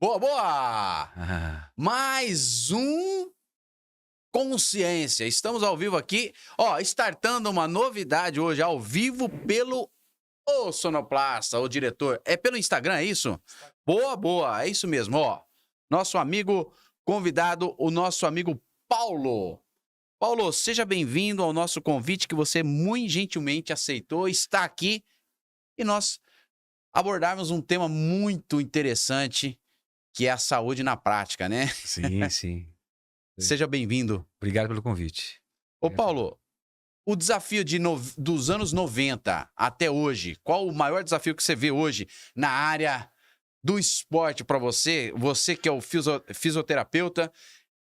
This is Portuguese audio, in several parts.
Boa, boa! Ah, Mais um Consciência. Estamos ao vivo aqui, ó, startando uma novidade hoje, ao vivo pelo Ô Sonoplasta, o diretor. É pelo Instagram, é isso? Boa, boa, é isso mesmo, ó. Nosso amigo convidado, o nosso amigo Paulo. Paulo, seja bem-vindo ao nosso convite que você muito gentilmente aceitou, está aqui e nós abordarmos um tema muito interessante, que é a saúde na prática, né? sim, sim. Seja bem-vindo. Obrigado pelo convite. Ô, Obrigado. Paulo, o desafio dos anos 90 até hoje, qual o maior desafio que você vê hoje na área do esporte para você? Você que é o fisioterapeuta,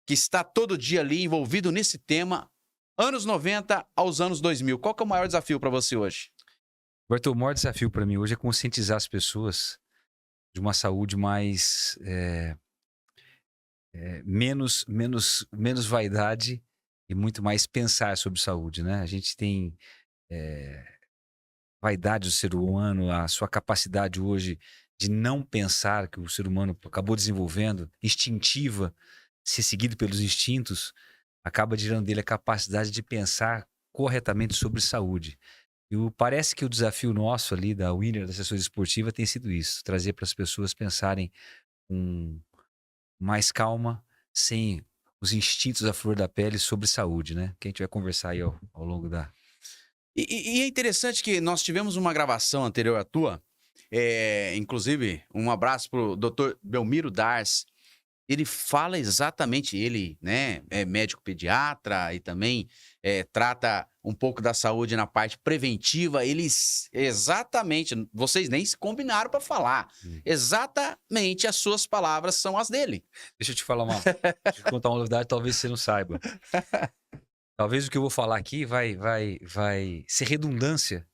que está todo dia ali envolvido nesse tema, anos 90 aos anos 2000. Qual que é o maior desafio para você hoje? Roberto, o maior desafio para mim hoje é conscientizar as pessoas de uma saúde mais menos vaidade e muito mais pensar sobre saúde, né? A gente tem eh, vaidade do ser humano, a sua capacidade hoje de não pensar, que o ser humano acabou desenvolvendo, instintiva, ser seguido pelos instintos, acaba tirando dele a capacidade de pensar corretamente sobre saúde. Parece que o desafio nosso ali da Winner, da assessoria esportiva, tem sido isso: trazer para as pessoas pensarem com mais calma, sem os instintos à flor da pele sobre saúde, né? Que a gente vai conversar aí ao longo da. E é interessante que nós tivemos uma gravação anterior à tua, inclusive um abraço pro Dr. Belmiro Dars. Ele fala exatamente, ele, né, é médico pediatra e também trata um pouco da saúde na parte preventiva. Eles, exatamente, vocês nem se combinaram para falar. Hum. Exatamente as suas palavras são as dele. Deixa eu te falar deixa eu te contar uma novidade, talvez você não saiba. Talvez o que eu vou falar aqui vai ser redundância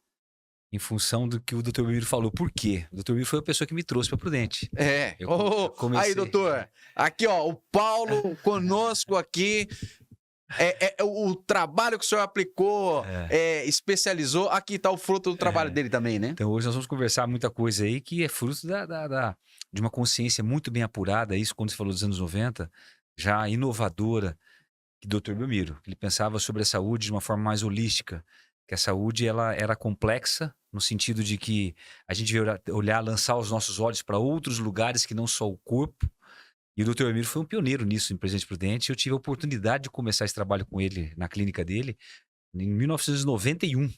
em função do que o Dr. Belmiro falou. Por quê? O Dr. Belmiro foi a pessoa que me trouxe para Prudente. Eu Ô, aí, comecei. doutor. Aqui, ó, o Paulo conosco aqui. O trabalho que o senhor aplicou, É, especializou. Aqui tá o fruto do trabalho é. dele também, né? Então hoje nós vamos conversar muita coisa aí que é fruto de uma consciência muito bem apurada, isso quando você falou dos anos 90, já inovadora, que Dr. Belmiro. Ele pensava sobre a saúde de uma forma mais holística, que a saúde ela era complexa, no sentido de que a gente devia olhar, lançar os nossos olhos para outros lugares que não só o corpo. E o Dr. Belmiro foi um pioneiro nisso em Presidente Prudente. Eu tive a oportunidade de começar esse trabalho com ele na clínica dele em 1991.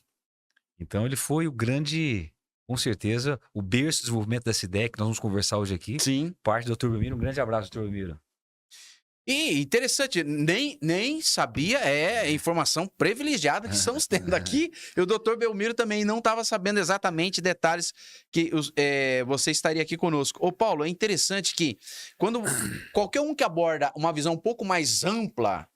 Então ele foi o grande, com certeza, o berço do desenvolvimento dessa ideia que nós vamos conversar hoje aqui. Sim. Parte do Dr. Belmiro. Um grande abraço, Dr. Belmiro. E interessante, nem sabia, informação privilegiada que estamos tendo aqui. E o doutor Belmiro também não estava sabendo exatamente detalhes que você estaria aqui conosco. Ô, Paulo, é interessante que quando qualquer um que aborda uma visão um pouco mais ampla,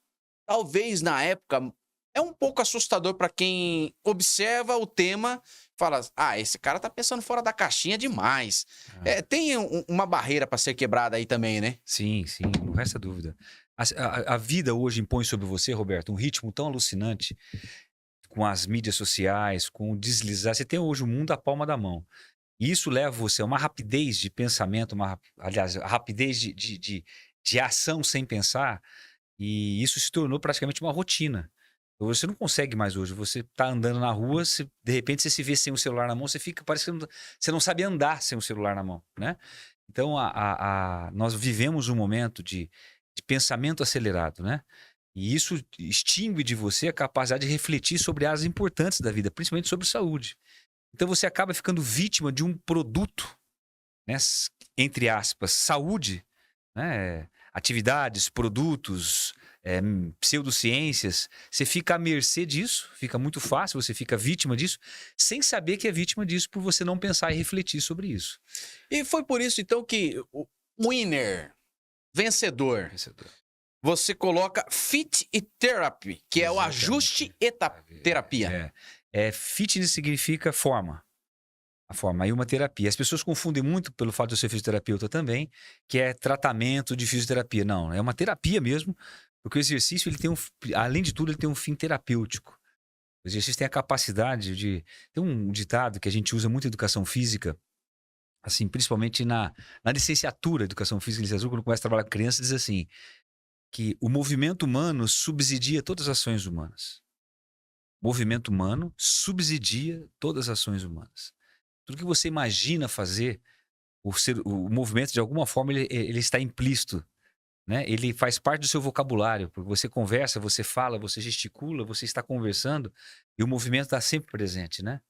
talvez na época é um pouco assustador para quem observa o tema, fala: ah, esse cara tá pensando fora da caixinha demais. Tem uma barreira para ser quebrada aí também, né? Sim, sim, não resta dúvida. A vida hoje impõe sobre você, Roberto, um ritmo tão alucinante com as mídias sociais, com o deslizar. Você tem hoje o mundo à palma da mão. E isso leva você a uma rapidez de pensamento, aliás, a rapidez de ação sem pensar, e isso se tornou praticamente uma rotina. Você não consegue mais hoje. Você está andando na rua, de repente você se vê sem o celular na mão, parece que você não sabe andar sem o celular na mão, né? Então, nós vivemos um momento de pensamento acelerado, né? E isso extingue de você a capacidade de refletir sobre áreas importantes da vida, principalmente sobre saúde. Então, você acaba ficando vítima de um produto, né? Entre aspas, saúde, né? Atividades, produtos, pseudociências. Você fica à mercê disso, fica muito fácil, você fica vítima disso, sem saber que é vítima disso por você não pensar e refletir sobre isso. E foi por isso, então, que o winner, vencedor, você coloca fit e therapy, que é o Exatamente. ajuste e terapia. Fitness significa forma. A forma. Aí uma terapia. As pessoas confundem muito, pelo fato de eu ser fisioterapeuta também, que é tratamento de fisioterapia. Não, é uma terapia mesmo, porque o exercício, ele tem além de tudo, ele tem um fim terapêutico. O exercício tem a capacidade de... Tem um ditado que a gente usa muito em educação física, assim, principalmente na licenciatura, Educação Física e Licenciatura, quando começa a trabalhar com crianças, diz assim, que o movimento humano subsidia todas as ações humanas. O movimento humano subsidia todas as ações humanas. Tudo que você imagina fazer, o movimento, de alguma forma, ele está implícito, né? Ele faz parte do seu vocabulário, porque você conversa, você fala, você gesticula, você está conversando, e o movimento está sempre presente, né?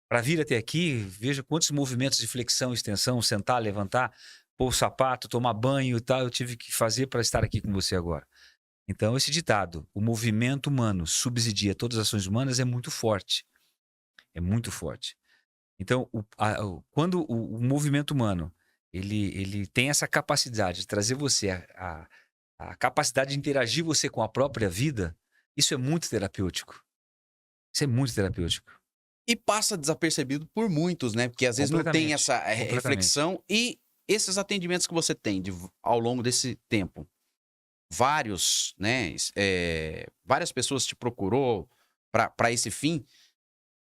Para vir até aqui, veja quantos movimentos de flexão, extensão, sentar, levantar, pôr o sapato, tomar banho e tal, eu tive que fazer para estar aqui com você agora. Então, esse ditado, o movimento humano subsidia todas as ações humanas, é muito forte. É muito forte. Então, quando o movimento humano ele tem essa capacidade de trazer você a capacidade de interagir você com a própria vida, isso é muito terapêutico. Isso é muito terapêutico. E passa desapercebido por muitos, né? Porque às vezes não tem essa Completamente. reflexão. E esses atendimentos que você tem ao longo desse tempo, vários, né? Várias pessoas te procurou para esse fim.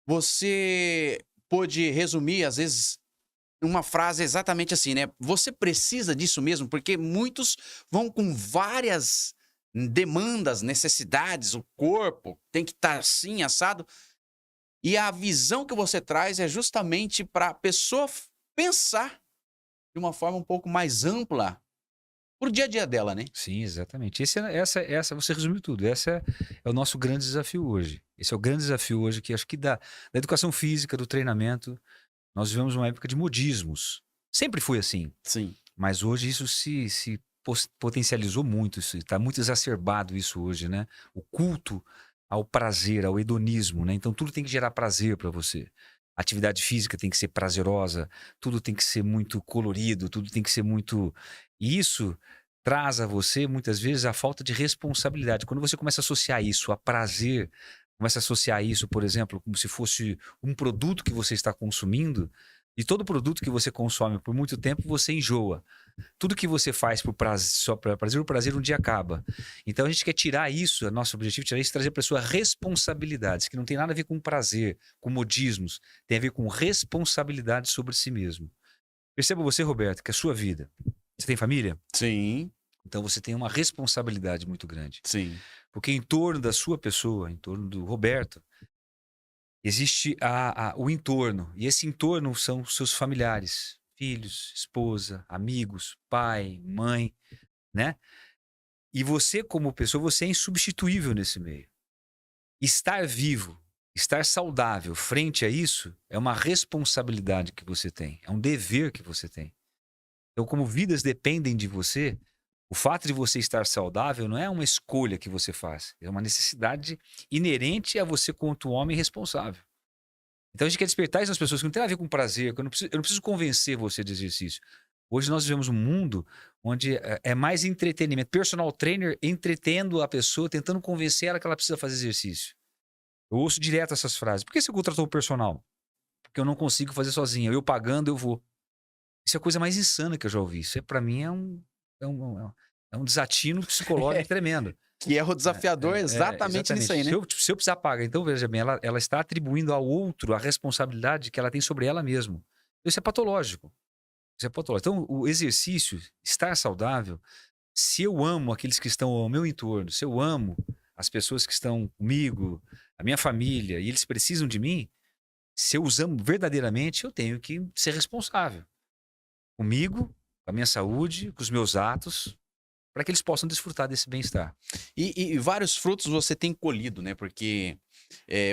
Você pôde resumir, às vezes, uma frase exatamente assim, né? Você precisa disso mesmo, porque muitos vão com várias demandas, necessidades, o corpo tem que estar assim, assado. E a visão que você traz é justamente para a pessoa pensar de uma forma um pouco mais ampla pro dia a dia dela, né? Sim, exatamente. Essa você resumiu tudo. Esse é o nosso grande desafio hoje. Esse é o grande desafio hoje que acho que da educação física, do treinamento, nós vivemos uma época de modismos. Sempre foi assim. Sim. Mas hoje isso se potencializou muito, está muito exacerbado isso hoje, né? O culto ao prazer, ao hedonismo, né? Então tudo tem que gerar prazer para você. A atividade física tem que ser prazerosa, tudo tem que ser muito colorido, tudo tem que ser muito. E isso traz a você, muitas vezes, a falta de responsabilidade. Quando você começa a associar isso a prazer, começa a associar isso, por exemplo, como se fosse um produto que você está consumindo, e todo produto que você consome por muito tempo, você enjoa. Tudo que você faz por prazer, só para prazer, o prazer um dia acaba. Então a gente quer tirar isso, é nosso objetivo, tirar isso e trazer para sua responsabilidades, que não tem nada a ver com prazer, com modismos, tem a ver com responsabilidade sobre si mesmo. Perceba você, Roberto, que a sua vida, você tem família? Sim, Então você tem uma responsabilidade muito grande. sim. Porque em torno da sua pessoa, em torno do Roberto, existe o entorno. E esse entorno são seus familiares, filhos, esposa, amigos, pai, mãe, né? E você, como pessoa, você é insubstituível nesse meio. Estar vivo, estar saudável frente a isso é uma responsabilidade que você tem, é um dever que você tem. Então, como vidas dependem de você, o fato de você estar saudável não é uma escolha que você faz, é uma necessidade inerente a você quanto homem responsável. Então a gente quer despertar isso nas pessoas que não tem a ver com prazer, que eu não preciso convencer você de exercício. Hoje nós vivemos um mundo onde é mais entretenimento. Personal trainer entretendo a pessoa, tentando convencer ela que ela precisa fazer exercício. Eu ouço direto essas frases. Por que você contratou o personal? Porque eu não consigo fazer sozinho. Eu pagando, eu vou. Isso é a coisa mais insana que eu já ouvi. Isso para mim é um desatino psicológico tremendo. Que é o desafiador exatamente nisso aí, né? Se eu precisar pagar, então veja bem, ela está atribuindo ao outro a responsabilidade que ela tem sobre ela mesma. Isso é patológico. Isso é patológico. Então, o exercício, estar saudável, se eu amo aqueles que estão ao meu entorno, se eu amo as pessoas que estão comigo, a minha família, e eles precisam de mim, se eu os amo verdadeiramente, eu tenho que ser responsável. Comigo, com a minha saúde, com os meus atos, para que eles possam desfrutar desse bem-estar. E vários frutos você tem colhido, né? Porque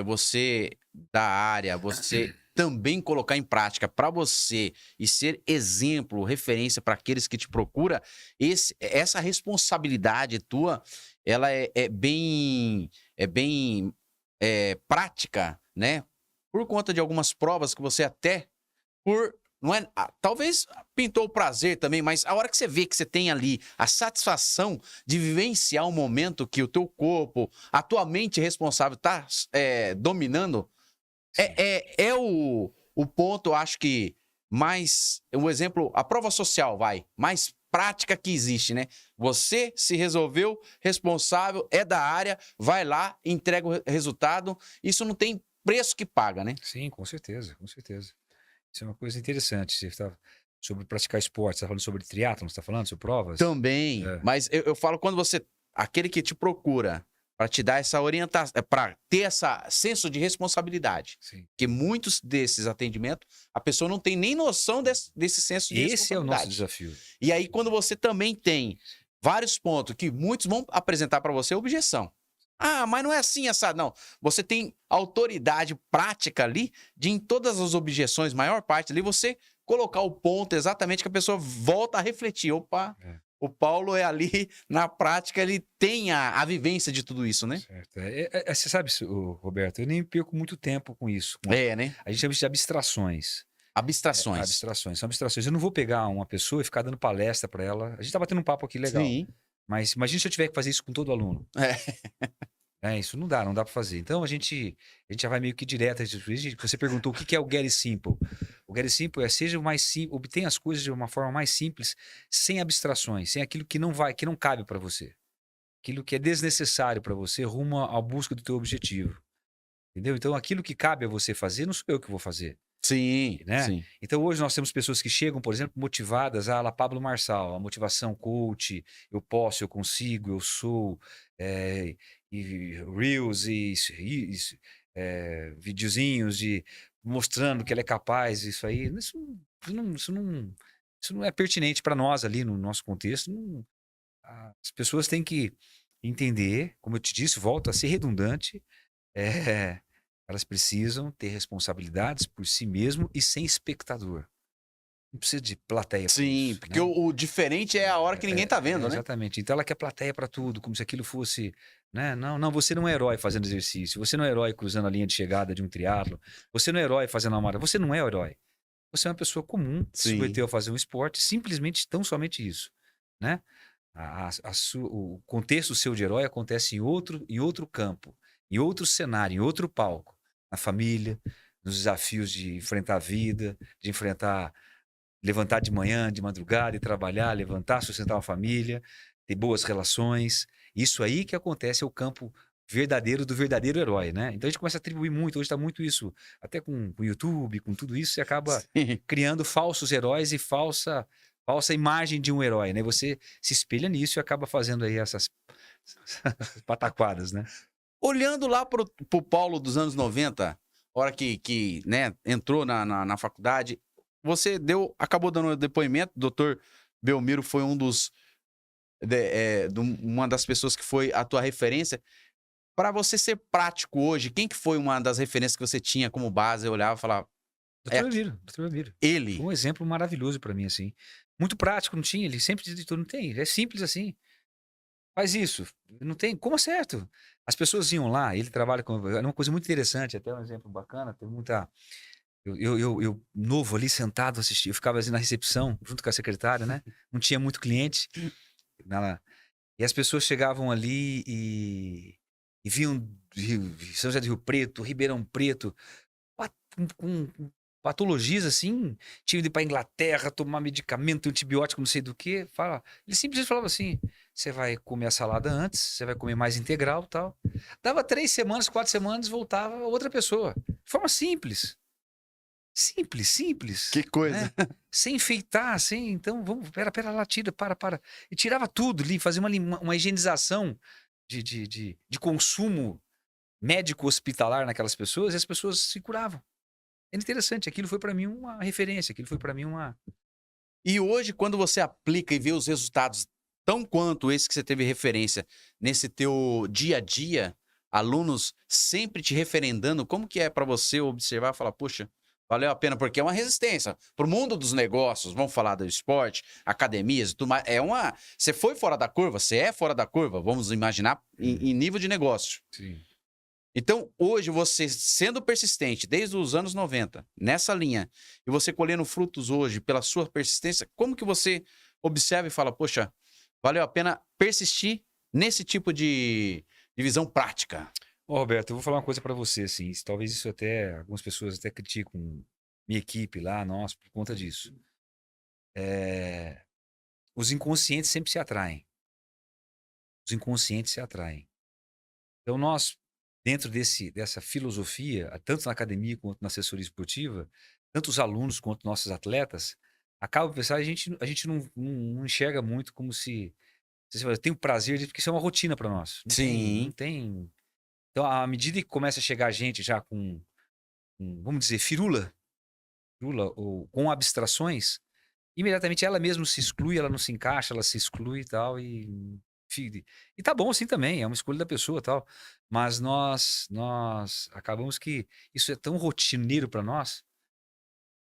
você da área, você também colocar em prática para você e ser exemplo, referência para aqueles que te procuram, essa responsabilidade tua, ela é bem prática, né? Por conta de algumas provas que você até por não é, talvez pintou o prazer também, mas a hora que você vê que você tem ali a satisfação de vivenciar um momento que o teu corpo, a tua mente responsável está dominando, o ponto, acho que mais, um exemplo, a prova social, mais prática que existe, né? Você se resolveu, responsável, é da área, vai lá, entrega o resultado, isso não tem preço que paga, né? Sim, com certeza, com certeza. Isso é uma coisa interessante. sobre praticar esporte. Você tá falando sobre triatlon, você tá falando sobre provas? Também. É. Mas eu falo quando você. Aquele que te procura para te dar essa orientação, para ter esse senso de responsabilidade. Sim. Porque muitos desses atendimentos, a pessoa não tem nem noção desse senso de Esse é o nosso responsabilidade. desafio. E aí, quando você também tem vários pontos que muitos vão apresentar para você objeção. Ah, mas não é assim, assado. Não. Você tem autoridade prática ali de, em todas as objeções, maior parte ali, você colocar o ponto exatamente que a pessoa volta a refletir. Opa, É. o Paulo é ali, na prática, ele tem a vivência de tudo isso, né? Certo. Você sabe, Roberto, eu nem perco muito tempo com isso. É, né? A gente chama isso de abstrações. Abstrações. Abstrações. São abstrações. Eu não vou pegar uma pessoa e ficar dando palestra para ela. A gente tá batendo um papo aqui legal. Sim. Mas imagina se eu tiver que fazer isso com todo aluno. Isso não dá para fazer. Então a gente já vai meio que direto. Você perguntou o que é o Get It Simple. O Get It Simple seja o mais simples, obtenha as coisas de uma forma mais simples, sem abstrações, sem aquilo que não cabe para você. Aquilo que é desnecessário para você, rumo à busca do teu objetivo. Entendeu? Então aquilo que cabe a você fazer, não sou eu que vou fazer. Sim, Né? sim. Então hoje nós temos pessoas que chegam, por exemplo, motivadas a la Pablo Marçal, a motivação coach, eu posso, eu consigo, eu sou, e reels videozinhos de mostrando que ela é capaz, isso aí, isso não é pertinente para nós ali no nosso contexto. As pessoas têm que entender, como eu te disse, volto a ser redundante, elas precisam ter responsabilidades por si mesmo e sem espectador. Não precisa de plateia para Sim, isso, porque né? o diferente é a hora que ninguém tá vendo, né? Exatamente. Então ela quer plateia para tudo, como se aquilo fosse, né? Não, você não é herói fazendo exercício, você não é herói cruzando a linha de chegada de um triatlo, você não é herói fazendo uma maratona, você não é herói. Você é uma pessoa comum, que se Sim. submeteu a fazer um esporte, simplesmente, tão somente isso, né? O contexto seu de herói acontece em outro campo, em outro cenário, em outro palco, na família, nos desafios de enfrentar a vida, de enfrentar, levantar de manhã, de madrugada e trabalhar, levantar, sustentar uma família, ter boas relações. Isso aí que acontece é o campo verdadeiro do verdadeiro herói, né? Então a gente começa a atribuir muito, hoje está muito isso, até com o YouTube, com tudo isso, você acaba Sim. criando falsos heróis e falsa imagem de um herói, né? Você se espelha nisso e acaba fazendo aí essas pataquadas, né? Olhando lá pro Paulo dos anos 90, hora que né, entrou na faculdade, você acabou dando um depoimento, o doutor Belmiro foi uma das pessoas que foi a tua referência. Para você ser prático hoje, quem que foi uma das referências que você tinha como base? Eu olhava e falava, Doutor Belmiro. ele. Foi um exemplo maravilhoso para mim, assim. Muito prático, não tinha, ele sempre dizia, não tem, é simples assim. Faz isso, não tem, como é certo? As pessoas iam lá, ele trabalha com, é uma coisa muito interessante, até um exemplo bacana, tem muita... Eu novo ali, sentado, assisti, eu ficava assim na recepção, junto com a secretária, né? Não tinha muito cliente. E as pessoas chegavam ali e vinham de São José do Rio Preto, Ribeirão Preto, com patologias assim, tinham de ir para Inglaterra, tomar medicamento, antibiótico, não sei do que. Ele simplesmente falava assim: você vai comer a salada antes, você vai comer mais integral e tal. Dava 3 semanas, 4 semanas, voltava outra pessoa. De forma simples. Simples. Que coisa. Né? Sem enfeitar, então, vamos, pera lá, tira, para. E tirava tudo ali, fazia uma higienização de consumo médico hospitalar naquelas pessoas e as pessoas se curavam. É interessante, aquilo foi para mim uma referência, aquilo foi para mim uma... E hoje, quando você aplica e vê os resultados tão quanto esse que você teve referência nesse teu dia a dia, alunos sempre te referendando, como que é para você observar e falar, poxa, valeu a pena, porque é uma resistência. Para o mundo dos negócios, vamos falar do esporte, academias e tudo mais, você foi fora da curva, você é fora da curva, vamos imaginar, em nível de negócio. Sim. Então, hoje, você sendo persistente desde os anos 90, nessa linha, e você colhendo frutos hoje pela sua persistência, como que você observa e fala, poxa, valeu a pena persistir nesse tipo de visão prática? Roberto, eu vou falar uma coisa para você, assim, talvez isso até, algumas pessoas até criticam minha equipe lá, nós, por conta disso. Os inconscientes sempre se atraem. Os inconscientes se atraem. Então, nós, dentro dessa filosofia, tanto na academia quanto na assessoria esportiva, tanto os alunos quanto nossos atletas, acaba o pessoal, a gente não enxerga muito como se você fala, eu tenho prazer disso, porque isso é uma rotina para nós. Não Sim. tem. Então, à medida que começa a chegar gente já vamos dizer, firula ou com abstrações, imediatamente ela mesma se exclui, ela não se encaixa, ela se exclui e tal, e tá bom assim também, é uma escolha da pessoa e tal. Mas nós acabamos que isso é tão rotineiro para nós,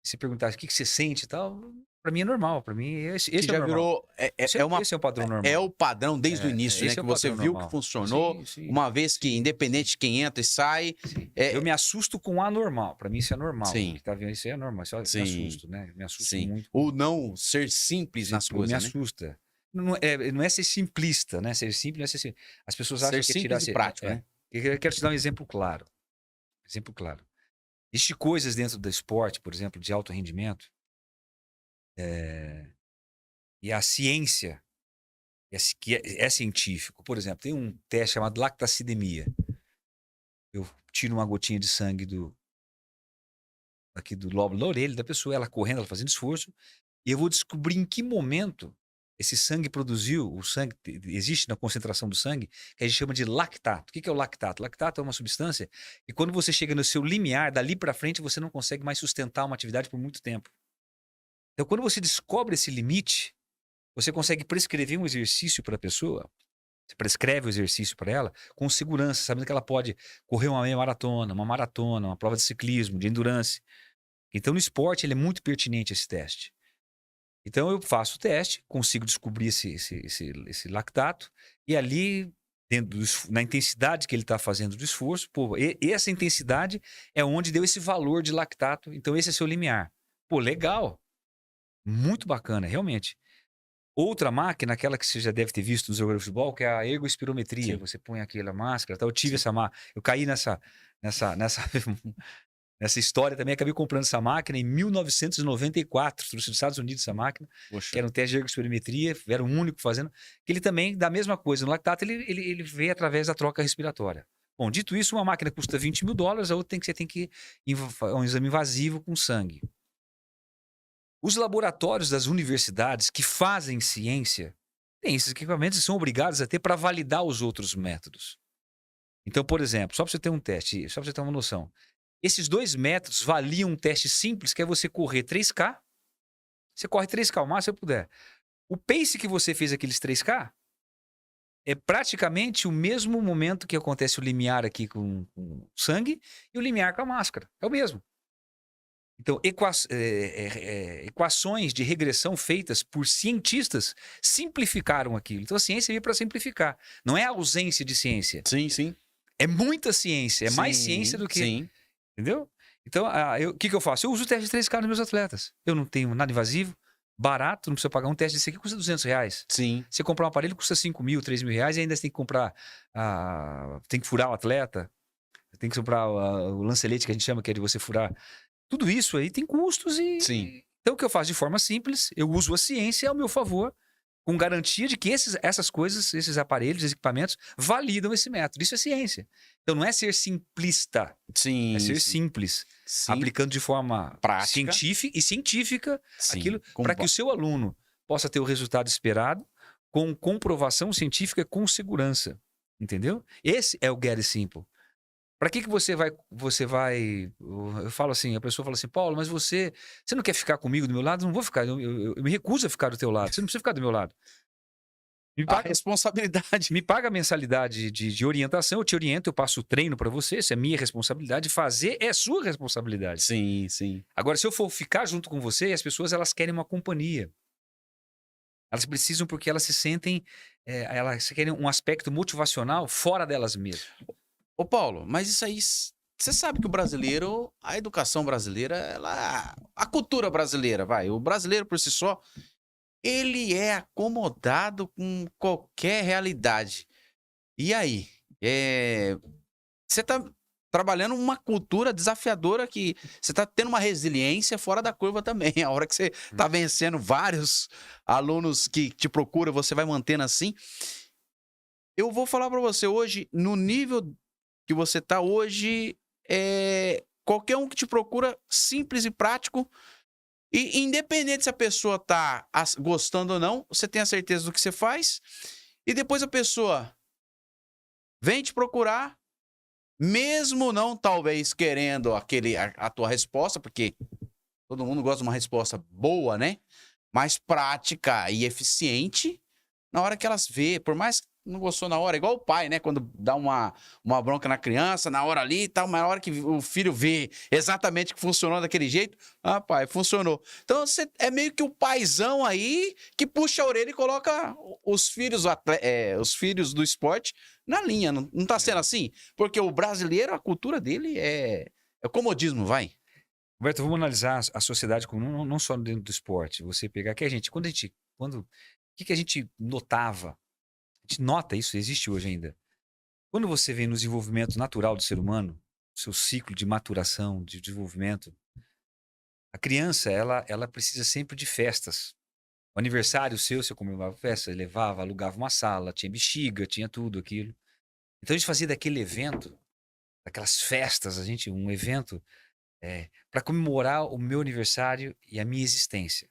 se perguntar o que você sente e tal, para mim é normal, para mim Que esse é o já normal. virou. Esse é o padrão É normal. o padrão desde o início, né? Esse é Que o você padrão viu que normal. funcionou. Sim, sim, Uma vez que, sim, independente de quem entra e sai. sim. É, Eu me assusto com o anormal. Para mim isso é normal. O sim, que tá vendo isso aí é normal. Isso eu me sim, assusto, né? Me assusto sim. muito O não ser simples nas me coisas, né? assusta. Não é ser simplista, né? Ser simples não é ser As pessoas Ser acham que é tirar. simples e prático, né? Eu quero te dar um exemplo claro. Exemplo claro. Existem coisas dentro do esporte, por exemplo, de alto rendimento, e a ciência, que é científico. Por exemplo, tem um teste chamado lactacidemia. Eu tiro uma gotinha de sangue aqui do lóbulo da orelha da pessoa, ela correndo, ela fazendo esforço, e eu vou descobrir em que momento esse sangue produziu, o sangue existe na concentração do sangue, que a gente chama de lactato. O que é o lactato? Lactato é uma substância que quando você chega no seu limiar, dali para frente você não consegue mais sustentar uma atividade por muito tempo. Então, quando você descobre esse limite, você consegue prescrever um exercício para a pessoa. Você prescreve o exercício para ela com segurança, sabendo que ela pode correr uma meia maratona, uma prova de ciclismo, de endurance. Então, no esporte, ele é muito pertinente esse teste. Então, eu faço o teste, consigo descobrir esse lactato, e ali, na intensidade que ele está fazendo do esforço, pô, e essa intensidade é onde deu esse valor de lactato. Então, esse é seu limiar. Pô, legal. Muito bacana, realmente. Outra máquina, aquela que você já deve ter visto no jogo de futebol, que é a ergospirometria. Sim, Você põe aquela máscara, tá? Eu tive sim. eu caí nessa nessa história também, acabei comprando essa máquina em 1994, trouxe dos Estados Unidos essa máquina, que Poxa. era um teste de ergospirometria, era o único fazendo, que ele também dá a mesma coisa. No lactato, ele vê através da troca respiratória. Bom, dito isso, uma máquina custa $20.000, a outra você tem que um exame invasivo com sangue. Os laboratórios das universidades que fazem ciência têm esses equipamentos e são obrigados a ter para validar os outros métodos. Então, por exemplo, só para você ter um teste, só para você ter uma noção, esses 2 métodos valiam um teste simples, que é você correr 3K. Você corre 3K o máximo que você puder. O pace que você fez aqueles 3K é praticamente o mesmo momento que acontece o limiar aqui com sangue e o limiar com a máscara. É o mesmo. Então, equações de regressão feitas por cientistas simplificaram aquilo. Então, a ciência veio para simplificar. Não é a ausência de ciência. Sim, sim. É muita ciência. É mais ciência Sim, do que. sim. Entendeu? Então, o que eu faço? Eu uso o teste de 3K nos meus atletas. Eu não tenho nada invasivo, barato, não precisa pagar um teste desse aqui, custa R$200. Sim. Você comprar um aparelho custa R$5.000, R$3.000 e ainda você tem que comprar. Tem que furar o atleta, tem que comprar o lancelete que a gente chama, que é de você furar. Tudo isso aí tem custos Sim. Então, o que eu faço de forma simples, eu uso a ciência ao meu favor, com garantia de que essas coisas, esses aparelhos, esses equipamentos, validam esse método. Isso é ciência. Então, não é ser simplista, Sim. é ser Sim. simples. Sim. Aplicando de forma Prática. científica Sim. aquilo, para que o seu aluno possa ter o resultado esperado, com comprovação científica com segurança. Entendeu? Esse é o Get It Simple. Para que você vai. Eu falo assim, a pessoa fala assim, Paulo, mas você não quer ficar comigo do meu lado? Não vou ficar, eu me recuso a ficar do teu lado. Você não precisa ficar do meu lado. A responsabilidade. Me paga a mensalidade de orientação, eu te oriento, eu passo o treino para você, isso é minha responsabilidade. Fazer é sua responsabilidade. Sim, sim. Agora, se eu for ficar junto com você, as pessoas elas querem uma companhia. Elas precisam porque elas se sentem, elas querem um aspecto motivacional fora delas mesmas. Ô, Paulo, mas isso aí, você sabe que o brasileiro, a educação brasileira, a cultura brasileira, o brasileiro por si só, ele é acomodado com qualquer realidade. E aí? Você tá trabalhando uma cultura desafiadora que você tá tendo uma resiliência fora da curva também. A hora que você tá vencendo vários alunos que te procuram, você vai mantendo assim. Eu vou falar para você hoje, no nível que você tá hoje, qualquer um que te procura, simples e prático, E independente se a pessoa tá gostando ou não, você tem a certeza do que você faz. E depois a pessoa vem te procurar, mesmo não talvez querendo a tua resposta, porque todo mundo gosta de uma resposta boa, né? Mais prática e eficiente na hora que elas vê. Por mais que não gostou na hora, igual o pai, né? Quando dá uma bronca na criança, na hora ali e tal, mas na hora que o filho vê exatamente que funcionou daquele jeito, ah, pai, funcionou. Então você é meio que o paizão aí que puxa a orelha e coloca os filhos, os filhos do esporte na linha. Não tá sendo assim? Porque o brasileiro, a cultura dele é o comodismo, vai. Roberto, vamos analisar a sociedade como não só dentro do esporte. Você pegar que o que a gente notava? A gente nota isso, existe hoje ainda. Quando você vem no desenvolvimento natural do ser humano, seu ciclo de maturação, de desenvolvimento, a criança, ela precisa sempre de festas. O aniversário seu, você comemorava festa, levava, alugava uma sala, tinha bexiga, tinha tudo aquilo. Então a gente fazia daquele evento, daquelas festas, um evento para comemorar o meu aniversário e a minha existência.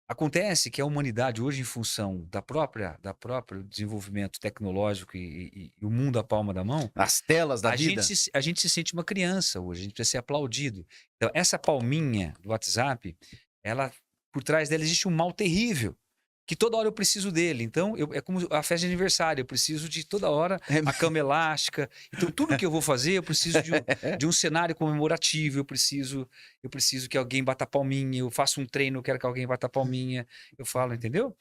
Acontece que a humanidade hoje, em função do próprio desenvolvimento tecnológico e o mundo à palma da mão, As telas da a vida. gente se sente uma criança hoje, a gente precisa ser aplaudido. Então, essa palminha do WhatsApp, por trás dela existe um mal terrível, que toda hora eu preciso dele. Então, é como a festa de aniversário, eu preciso de toda hora a cama elástica. Então, tudo que eu vou fazer, eu preciso de um cenário comemorativo, eu preciso que alguém bata palminha, eu faço um treino, eu quero que alguém bata palminha, eu falo, entendeu?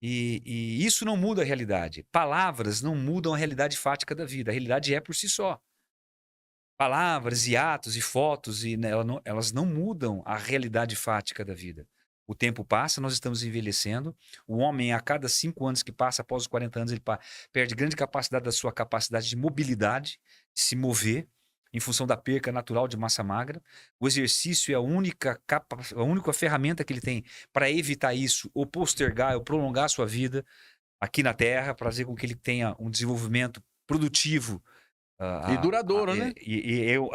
E isso não muda a realidade. Palavras não mudam a realidade fática da vida. A realidade é por si só. Palavras e atos e fotos, elas não mudam a realidade fática da vida. O tempo passa, nós estamos envelhecendo. O homem, a cada 5 anos que passa, após os 40 anos, ele perde grande capacidade da sua capacidade de mobilidade, de se mover, em função da perca natural de massa magra. O exercício é a única ferramenta que ele tem para evitar isso, ou postergar, ou prolongar a sua vida aqui na Terra, para fazer com que ele tenha um desenvolvimento produtivo. E duradouro, né?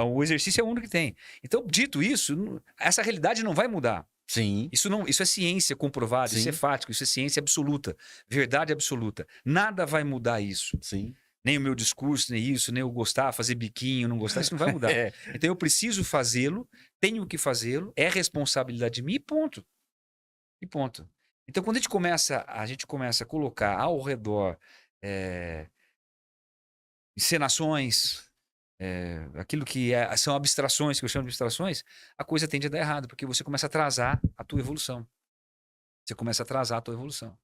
O exercício é o único que tem. Então, dito isso, essa realidade não vai mudar. Sim. Isso é ciência comprovada, Sim. isso é fático, isso é ciência absoluta, verdade absoluta. Nada vai mudar isso. Sim. Nem o meu discurso, nem isso, nem eu gostar, fazer biquinho, não gostar, isso não vai mudar. Então eu preciso fazê-lo, tenho que fazê-lo, é responsabilidade de mim e ponto. E ponto. Então quando a gente começa a colocar ao redor encenações, aquilo que são abstrações, que eu chamo de abstrações, a coisa tende a dar errado, porque você começa a atrasar a tua evolução. Você começa a atrasar a tua evolução.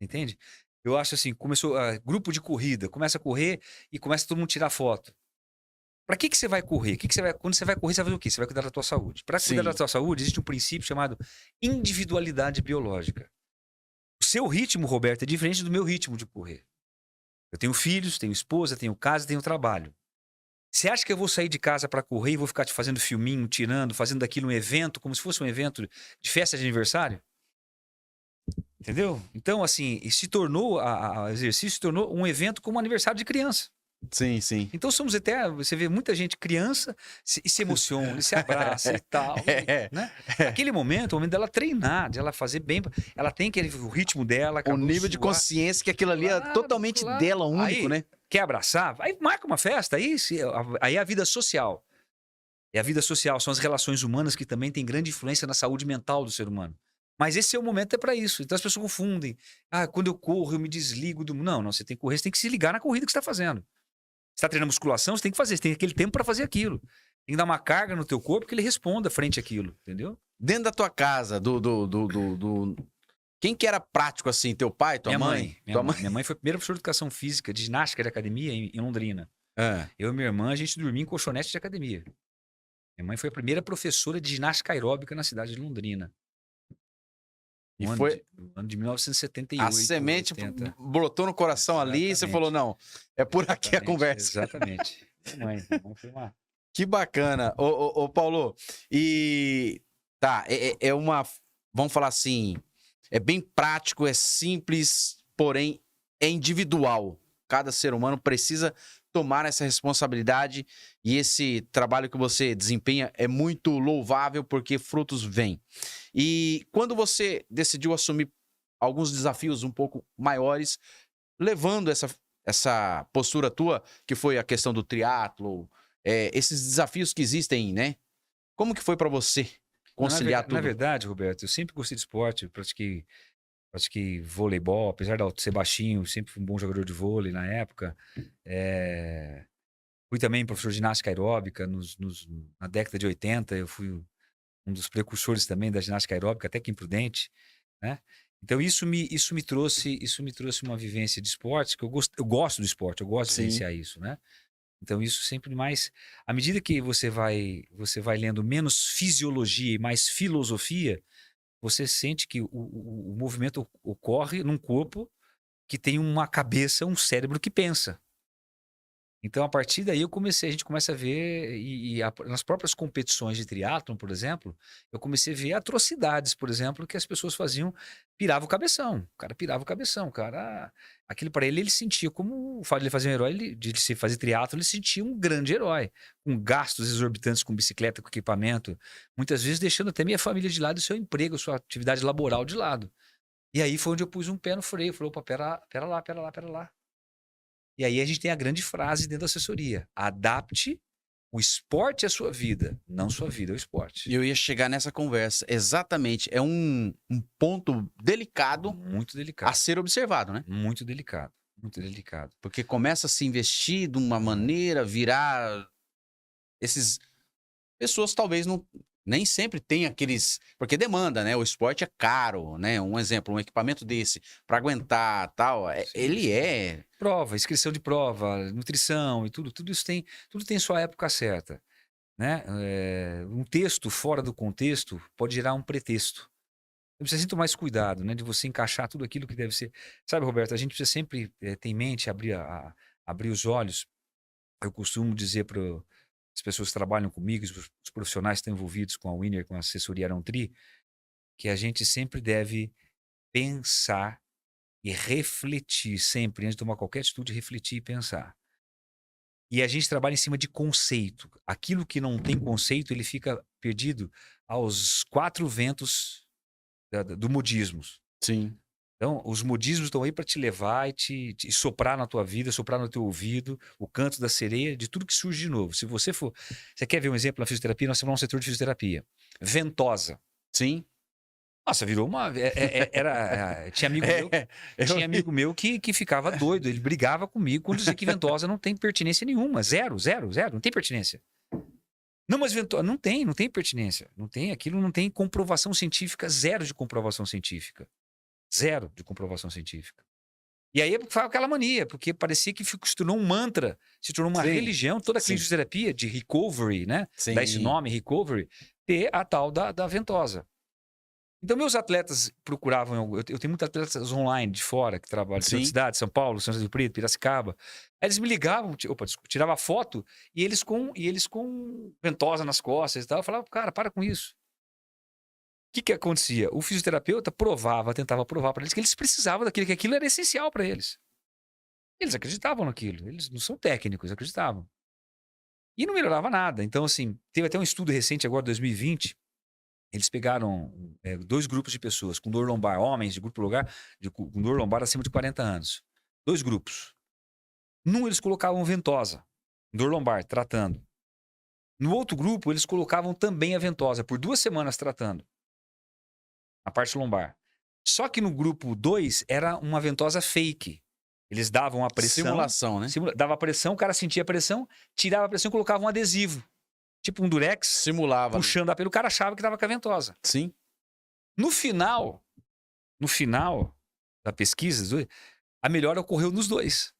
Entende? Eu acho assim, começou grupo de corrida, começa a correr e começa todo mundo tirar foto. Para que você vai correr? Quando você vai correr, você vai fazer o quê? Você vai cuidar da tua saúde. Para cuidar da tua saúde, existe um princípio chamado individualidade biológica. O seu ritmo, Roberto, é diferente do meu ritmo de correr. Eu tenho filhos, tenho esposa, tenho casa, tenho trabalho. Você acha que eu vou sair de casa para correr e vou ficar te fazendo filminho, tirando, fazendo daquilo um evento, como se fosse um evento de festa de aniversário? Entendeu? Então, assim, o exercício se tornou um evento como um aniversário de criança. Sim, sim. Então somos até, você vê muita gente criança e se emociona, e se abraça e tal, né? Aquele momento, o momento dela treinar, de ela fazer bem, ela tem o ritmo dela, o nível de consciência que aquilo ali é totalmente dela, único, aí, né? Quer abraçar? Aí marca uma festa, aí é a vida social. E a vida social são as relações humanas que também têm grande influência na saúde mental do ser humano. Mas esse é o momento para isso. Então as pessoas confundem. Quando eu corro, eu me desligo do... Não, você tem que correr, você tem que se ligar na corrida que você está fazendo. Você está treinando musculação, você tem que fazer, você tem aquele tempo para fazer aquilo. Tem que dar uma carga no teu corpo que ele responda frente àquilo, entendeu? Dentro da tua casa, quem que era prático assim? Teu pai, tua mãe? Minha mãe foi a primeira professora de educação física, de ginástica de academia em Londrina. Eu e minha irmã, a gente dormia em colchonete de academia. Minha mãe foi a primeira professora de ginástica aeróbica na cidade de Londrina. No ano de 1978. A semente 80. brotou no coração. Exatamente. Ali e você falou, não, é por aqui a conversa. Exatamente. Minha mãe foi uma... Que bacana. Ô, Paulo, e tá, vamos falar assim, é bem prático, é simples, porém é individual. cada ser humano precisa tomar essa responsabilidade e esse trabalho que você desempenha é muito louvável porque frutos vêm. E quando você decidiu assumir alguns desafios um pouco maiores, levando essa postura tua, que foi a questão do triatlo, esses desafios que existem, né? Como que foi para você conciliar Na tudo? verdade, Roberto, eu sempre gostei de esporte, eu pratiquei voleibol, apesar de eu ser baixinho, sempre fui um bom jogador de vôlei na época. Eh, Fui também professor de ginástica aeróbica na década de 80, eu fui um dos precursores também da ginástica aeróbica, até que imprudente, né? Então isso me trouxe uma vivência de esporte que eu gosto do esporte, eu gosto de Sim, vivenciar isso, né? Então isso sempre mais, à medida que você vai lendo menos fisiologia e mais filosofia, você sente que o movimento ocorre num corpo que tem uma cabeça, um cérebro que pensa. Então, a partir daí a gente começa a ver, nas próprias competições de triatlon, por exemplo, eu comecei a ver atrocidades, por exemplo, que as pessoas faziam, pirava o cabeção. O cara pirava o cabeção, o cara, aquilo para ele sentia como o fato de ele fazer um herói, de ele se fazer triatlon, ele sentia um grande herói, com gastos exorbitantes com bicicleta, com equipamento, muitas vezes deixando até minha família de lado e seu emprego, sua atividade laboral de lado. E aí foi onde eu pus um pé no freio, falei, opa, pera lá, pera lá, pera lá. E aí a gente tem a grande frase dentro da assessoria: adapte o esporte à sua vida, não sua vida ao e esporte. eu ia chegar nessa conversa. Exatamente, é um ponto delicado Muito a delicado, ser observado, né? muito delicado, muito delicado. Porque começa a se investir de uma maneira, virar esses pessoas talvez não nem sempre tem aqueles, porque demanda, né? O esporte é caro, né? Um exemplo, um equipamento desse para aguentar, tal, Sim, ele sim. é, Prova, inscrição de prova, nutrição e tudo isso tudo tem sua época certa, né? Um texto fora do contexto pode gerar um pretexto. Você precisa sempre tomar esse cuidado, né, de você encaixar tudo aquilo que deve ser. Sabe, Roberto, a gente precisa sempre ter em mente, abrir os olhos. Eu costumo dizer para as pessoas que trabalham comigo, os profissionais que estão envolvidos com a Winner, com a assessoria Arão-Tri, que a gente sempre deve pensar e refletir sempre, antes de tomar qualquer atitude, refletir e pensar. E a gente trabalha em cima de conceito. Aquilo que não tem conceito, ele fica perdido aos quatro ventos do modismo. sim, Então, os modismos estão aí para te levar e te soprar na tua vida, soprar no teu ouvido, o canto da sereia, de tudo que surge de novo. Se você for. Você quer ver um exemplo na fisioterapia? Nós temos um setor de fisioterapia. Ventosa. sim. Nossa, virou uma. Tinha amigo meu, tinha amigo meu que ficava doido. Ele brigava comigo quando dizia que ventosa não tem pertinência nenhuma. Zero, zero, zero. Não tem pertinência. Não, mas ventosa. Não tem pertinência. Não tem, aquilo não tem comprovação científica, zero de comprovação científica. Zero de comprovação científica. E aí foi aquela mania, porque parecia que se tornou um mantra, se tornou uma Sim, religião, toda a sim. fisioterapia de recovery, né? Sim. Dá esse nome, recovery, ter a tal da ventosa. Então, meus atletas procuravam, eu tenho muitos atletas online de fora, que trabalham em Sim. cidade, São Paulo, São José do Preto, Piracicaba. Aí eles me ligavam, tirava foto, e eles com ventosa nas costas e tal. Eu falava, cara, para com isso. O que acontecia? O fisioterapeuta tentava provar para eles que eles precisavam daquilo, que aquilo era essencial para eles. Eles acreditavam naquilo, eles não são técnicos, acreditavam. E não melhorava nada. Então, assim, teve até um estudo recente agora, 2020, eles pegaram 2 grupos de pessoas com dor lombar, homens de grupo lugar, com dor lombar acima de 40 anos. 2 grupos. Num eles colocavam ventosa, dor lombar, tratando. No outro grupo, eles colocavam também a ventosa, por 2 semanas tratando a parte lombar. Só que no grupo 2 era uma ventosa fake. Eles davam a pressão. Simulação, né? Dava a pressão, o cara sentia a pressão, tirava a pressão e colocava um adesivo. Tipo um durex, Simulava. puxando a pele. O cara achava que estava com a ventosa. Sim. No final da pesquisa, a melhora ocorreu nos 2.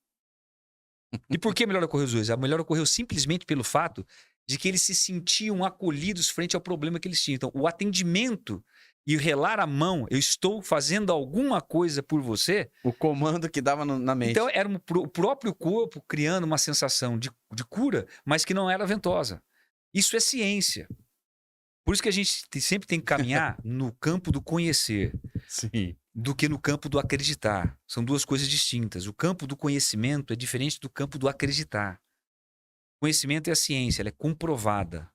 E por que a melhora ocorreu nos 2? A melhora ocorreu simplesmente pelo fato de que eles se sentiam acolhidos frente ao problema que eles tinham. Então, o atendimento e relar a mão, eu estou fazendo alguma coisa por você. O comando que dava na mente. Então, era o próprio corpo criando uma sensação de cura, mas que não era ventosa. Isso é ciência. Por isso que a gente sempre tem que caminhar no campo do conhecer. Sim. do que no campo do acreditar. São duas coisas distintas. O campo do conhecimento é diferente do campo do acreditar. O conhecimento é a ciência, ela é comprovada.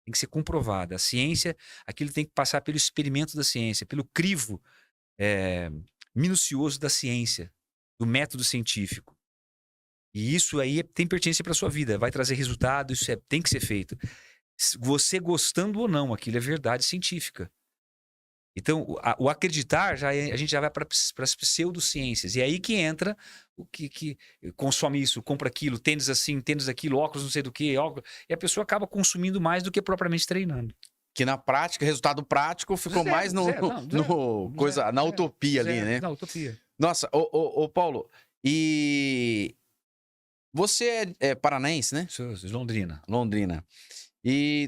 Tem que ser comprovada. A ciência, aquilo tem que passar pelo experimento da ciência, pelo crivo minucioso da ciência, do método científico. E isso aí tem pertinência para sua vida, vai trazer resultado, isso tem que ser feito. Você gostando ou não, aquilo é verdade científica. Então, o acreditar, a gente já vai para as pseudociências. E é aí que entra o que consome isso, compra aquilo, tênis assim, tênis aquilo, óculos não sei do que, óculos. E a pessoa acaba consumindo mais do que propriamente treinando. Que na prática, resultado prático, ficou mais na utopia ali, né? Na utopia. Nossa, ô Paulo, e você é paranaense, né? Sou Londrina. Londrina.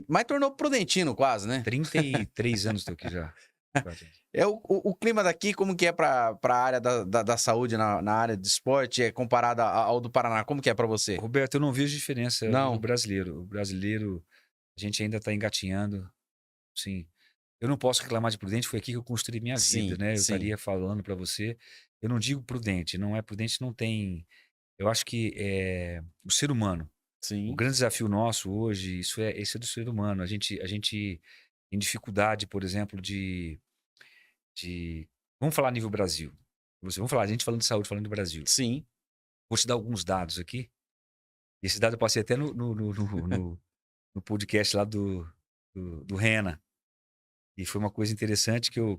Mas tornou prudentino quase, né? 33 anos estou aqui já. O clima daqui, como que é para a área da saúde, na área de esporte, comparado ao do Paraná? Como que é para você? Roberto, eu não vejo diferença Não. no brasileiro. O brasileiro, a gente ainda está engatinhando. Sim. Eu não posso reclamar de prudente, foi aqui que eu construí minha vida, né? Eu estaria falando para você. Eu não digo prudente, não é prudente, não tem. Eu acho que o ser humano. Sim. O grande desafio nosso hoje, esse é do ser humano. A gente tem dificuldade, por exemplo, de vamos falar a nível Brasil. Vamos falar, a gente falando de saúde, falando do Brasil. Sim. Vou te dar alguns dados aqui. Esse dado eu passei até no podcast lá do Rena. E foi uma coisa interessante que eu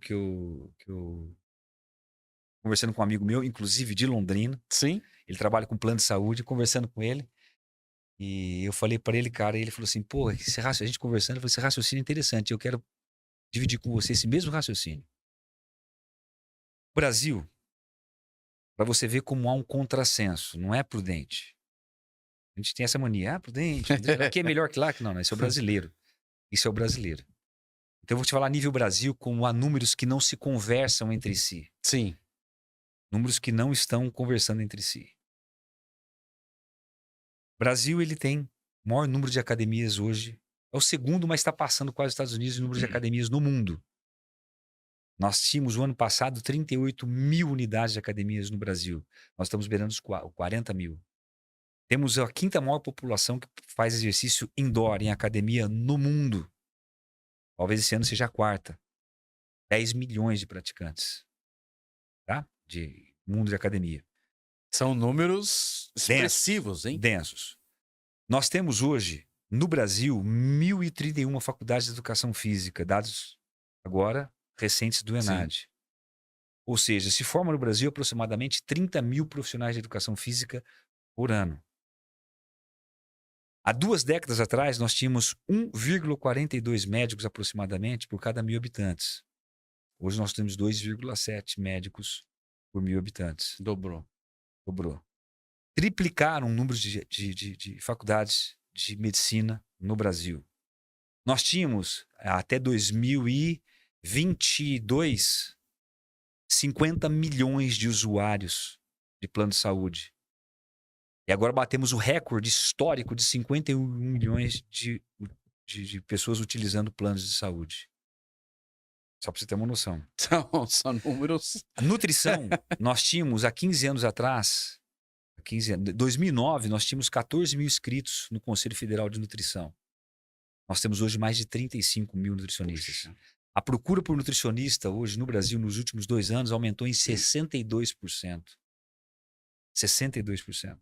conversando com um amigo meu, inclusive de Londrina. Sim. Ele trabalha com plano de saúde, conversando com ele. E eu falei para ele, cara, e ele falou assim, pô, a gente conversando, eu falei, esse raciocínio é interessante, eu quero dividir com você esse mesmo raciocínio. O Brasil, para você ver como há um contrassenso, não é prudente. A gente tem essa mania, prudente, aqui é melhor que lá, que não, esse é o brasileiro. Isso é o brasileiro. Então eu vou te falar a nível Brasil, como há números que não se conversam entre si. Sim. Números que não estão conversando entre si. O Brasil, ele tem o maior número de academias hoje. É o segundo, mas está passando quase os Estados Unidos em número de academias no mundo. Nós tínhamos, o ano passado, 38 mil unidades de academias no Brasil. Nós estamos beirando os 40 mil. Temos a quinta maior população que faz exercício indoor em academia no mundo. Talvez esse ano seja a quarta. 10 milhões de praticantes. Tá? De mundo de academia. São números expressivos, hein? Densos. Nós temos hoje, no Brasil, 1.031 faculdades de educação física, dados agora recentes do ENAD. Sim. Ou seja, se forma no Brasil aproximadamente 30 mil profissionais de educação física por ano. Há 2 décadas atrás, nós tínhamos 1,42 médicos aproximadamente por cada 1.000 habitantes. Hoje nós temos 2,7 médicos por 1.000 habitantes. Dobrou. Triplicaram o número de faculdades de medicina no Brasil. Nós tínhamos, até 2022, 50 milhões de usuários de plano de saúde. E agora batemos o recorde histórico de 51 milhões de pessoas utilizando planos de saúde. Só para você ter uma noção. São números. A nutrição, nós tínhamos há 15 anos atrás, 2009, nós tínhamos 14 mil inscritos no Conselho Federal de Nutrição. Nós temos hoje mais de 35 mil nutricionistas. Puxa. A procura por nutricionista hoje no Brasil, nos últimos 2 anos, aumentou em 62%. 62%.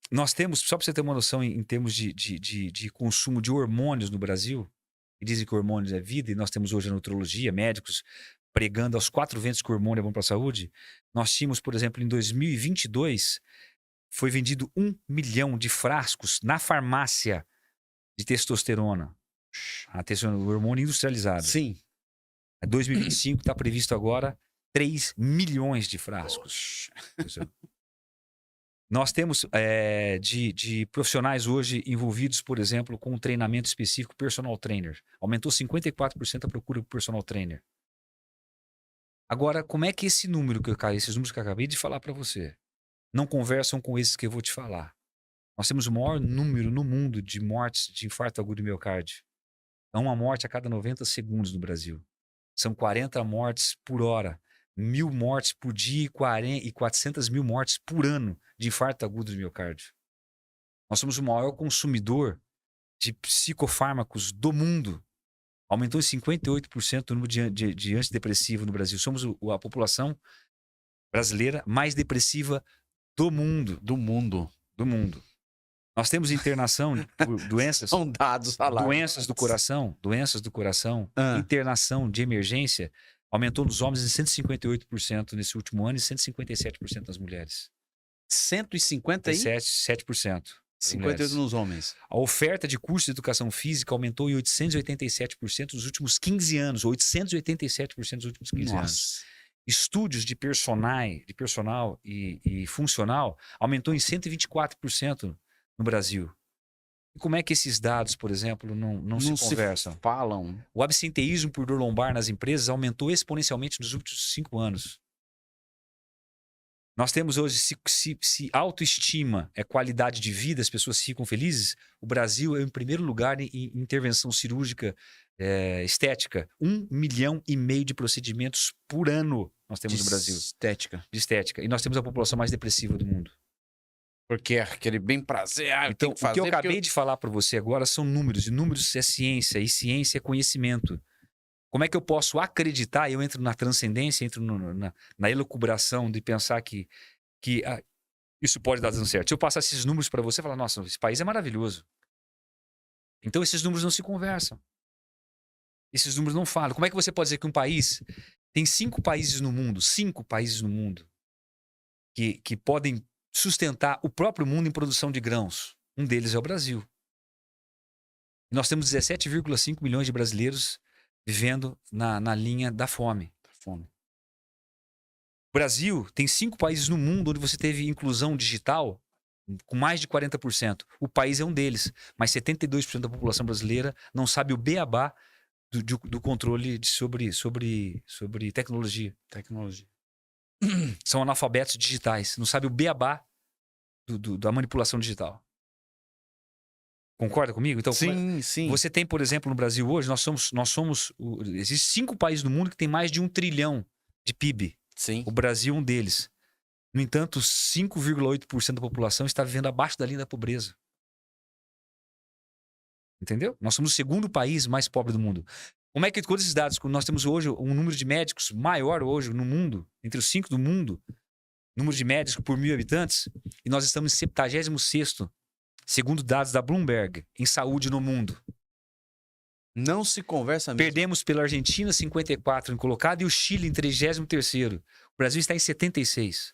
Nós temos, só para você ter uma noção em termos de consumo de hormônios no Brasil, e dizem que hormônios é vida, e nós temos hoje a nutrologia, médicos pregando aos 4 ventos que o hormônio é bom para a saúde. Nós tínhamos, por exemplo, em 2022, foi vendido 1 milhão de frascos na farmácia de testosterona. O hormônio industrializado. Sim. Em 2025 está previsto agora 3 milhões de frascos. Nós temos de profissionais hoje envolvidos, por exemplo, com um treinamento específico, personal trainer. Aumentou 54% a procura por personal trainer. Agora, como é que esses números que eu acabei de falar para você não conversam com esses que eu vou te falar? Nós temos o maior número no mundo de mortes de infarto agudo do miocárdio. É uma morte a cada 90 segundos no Brasil. são 40 mortes por hora, 1.000 mortes por dia e 400 mil mortes por ano de infarto agudo do miocárdio. Nós somos o maior consumidor de psicofármacos do mundo. Aumentou em 58% o número de antidepressivo no Brasil. Somos a população brasileira mais depressiva do mundo. Do mundo. Do mundo. Nós temos internação por doenças. São dados alarmantes. Doenças do coração, internação de emergência, aumentou nos homens em 158% nesse último ano e 157% nas mulheres. 157%. 58% nos homens. A oferta de cursos de educação física aumentou em 887% nos últimos 15 anos. 887% nos últimos 15 anos. Estúdios de personal e funcional aumentou em 124% no Brasil. E como é que esses dados, por exemplo, não se conversam? Falam. O absenteísmo por dor lombar nas empresas aumentou exponencialmente nos últimos 5 anos. Nós temos hoje, se autoestima é qualidade de vida, as pessoas ficam felizes, o Brasil é em primeiro lugar em intervenção cirúrgica estética. 1,5 milhão de procedimentos por ano nós temos no Brasil. De estética. E nós temos a população mais depressiva do mundo. Porque é aquele bem prazer. Então, o que eu acabei de falar para você agora são números. E números é ciência. E ciência é conhecimento. Como é que eu posso acreditar? Eu entro na transcendência, entro na elucubração de pensar que isso pode dar dando certo. Se eu passar esses números para você, falar, nossa, esse país é maravilhoso. Então, esses números não se conversam. Esses números não falam. Como é que você pode dizer que um país... Tem 5 países no mundo, que podem sustentar o próprio mundo em produção de grãos. Um deles é o Brasil. E nós temos 17,5 milhões de brasileiros vivendo na linha da fome. O Brasil tem 5 países no mundo onde você teve inclusão digital com mais de 40%. O país é um deles, mas 72% da população brasileira não sabe o beabá do controle sobre tecnologia. São analfabetos digitais. Não sabe o beabá da manipulação digital. Concorda comigo? Então, sim. Você tem, por exemplo, no Brasil hoje, existem 5 países no mundo que tem mais de 1 trilhão de PIB. Sim. O Brasil é um deles. No entanto, 5,8% da população está vivendo abaixo da linha da pobreza. Entendeu? Nós somos o segundo país mais pobre do mundo. Como é que, com esses dados, nós temos hoje um número de médicos maior hoje no mundo, entre os 5 do mundo, número de médicos por 1.000 habitantes, e nós estamos em 76º, segundo dados da Bloomberg, em saúde no mundo. Não se conversa mesmo. Perdemos pela Argentina, 54 em colocado, e o Chile em 33º. O Brasil está em 76.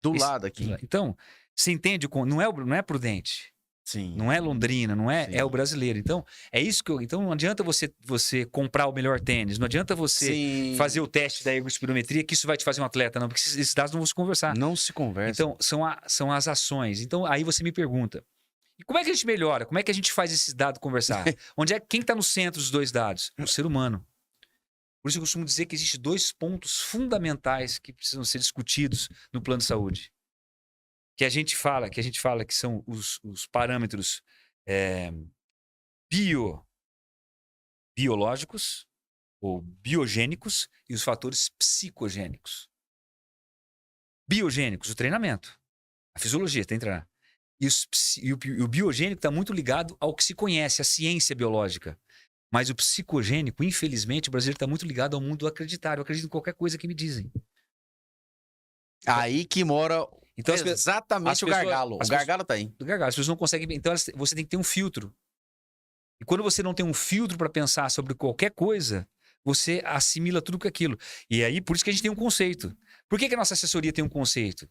Do lado aqui. Então, você entende? Não é prudente. Sim. Não é Londrina, não é? Sim. É o brasileiro. Então, é isso que então não adianta você comprar o melhor tênis, não adianta você fazer o teste da ergospirometria que isso vai te fazer um atleta, não, porque esses dados não vão se conversar. Não se conversa. Então, são as ações. Então, aí você me pergunta, e como é que a gente melhora? Como é que a gente faz esses dados conversar? Quem está no centro dos dois dados? O ser humano. Por isso eu costumo dizer que existem 2 pontos fundamentais que precisam ser discutidos no plano de saúde. Que a gente fala que são os parâmetros biológicos ou biogênicos e os fatores psicogênicos. Biogênicos, o treinamento, a fisiologia, tem que treinar. E o biogênico está muito ligado ao que se conhece, a ciência biológica. Mas o psicogênico, infelizmente, o brasileiro está muito ligado ao mundo do acreditar. Eu acredito em qualquer coisa que me dizem. Aí que mora então, exatamente o gargalo. O gargalo tá aí. O gargalo. As pessoas não conseguem... Então, você tem que ter um filtro. E quando você não tem um filtro para pensar sobre qualquer coisa, você assimila tudo com aquilo. E aí, por isso que a gente tem um conceito. Por que a nossa assessoria tem um conceito?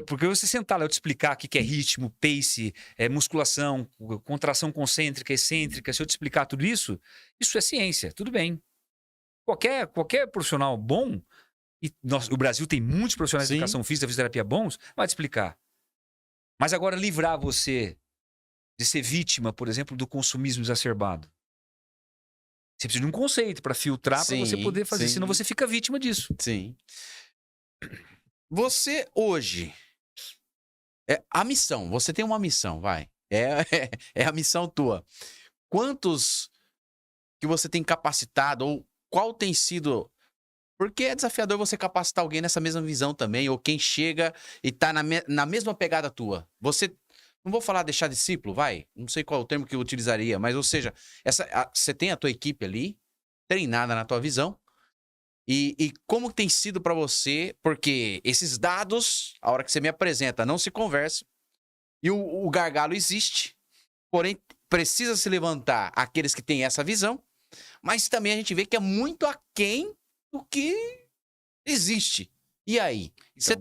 Porque você sentar lá e eu te explicar o que é ritmo, pace, musculação, contração concêntrica, excêntrica, se eu te explicar tudo isso, isso é ciência, tudo bem. Qualquer profissional bom, o Brasil tem muitos profissionais de educação física, fisioterapia bons, vai te explicar. Mas agora livrar você de ser vítima, por exemplo, do consumismo exacerbado. Você precisa de um conceito para filtrar, para você poder fazer, senão você fica vítima disso. Sim. Você hoje, a missão, você tem uma missão, vai. É a missão tua. Quantos que você tem capacitado ou qual tem sido... Porque é desafiador você capacitar alguém nessa mesma visão também, ou quem chega e tá na mesma pegada tua. Você, não vou falar deixar discípulo, vai, não sei qual é o termo que eu utilizaria, mas, ou seja, você tem a tua equipe ali, treinada na tua visão, e como tem sido para você, porque esses dados, a hora que você me apresenta, não se conversam, e o gargalo existe, porém, precisa se levantar aqueles que têm essa visão, mas também a gente vê que é muito aquém do que existe. E aí? Você